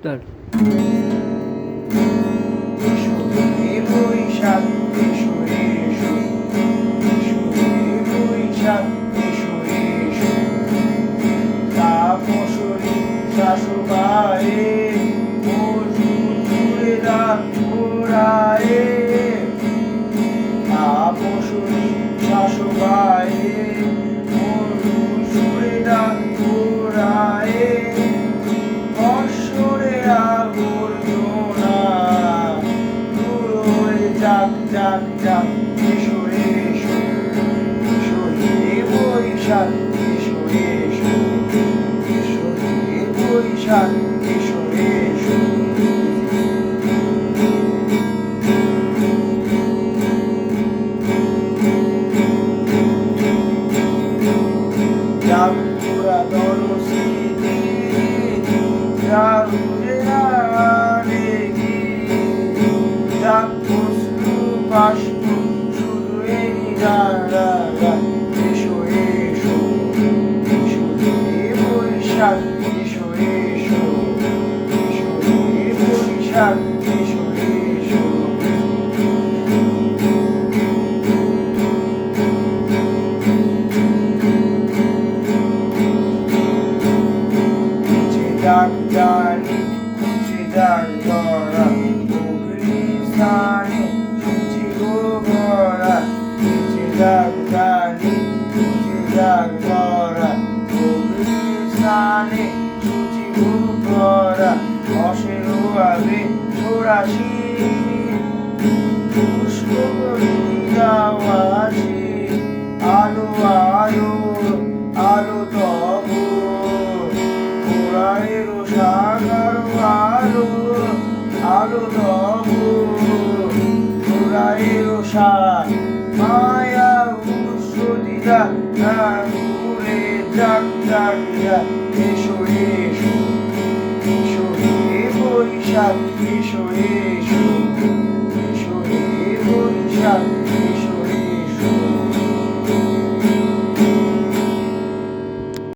Start. এসো হে বৈশাখ এসো এসো, এসো হে বৈশাখ এসো এসো, তাপসরী শাশুবায়ে মজুর জুড়ে রাত ঘোরায়ে, তাপসরী শাশুবায়ে মজুর জুড়ে রাত ঘোরায়ে, বৎসরে আবর্জনা দূর হয়ে যাক যাক যাক। এসো এসো, এসো হে বৈশাখ এসো এসো, এসো হে বৈশাখ এসো এসো। যাক পুরাতন স্মৃতি জাগুরে আনে গিয়ে, যাক অশ্রু বাষ্প শুধু এই যারা। এসো এসো, এসো হে বৈশাখ এসো এসো, এসো হে বৈশাখ এসো এসো। যাক জানি খুঁজে যাক ধরা, অগ্নি স্থানে সূচি গো ভরা। যাক জানি খুঁজে যাক ধরা, অগ্নি স্থানে সূচি গো ভরা। অসের আবে ছোড়াশি পুষ্প যাওয়াছি, আলো আলো আলো তব এলো সাগর আলো আলো তব এলো সার মায়া উৎসদিরা ঘুরে যাক যাক যাক। এসো এসো, এসো হে বৈশাখ এসো এসো।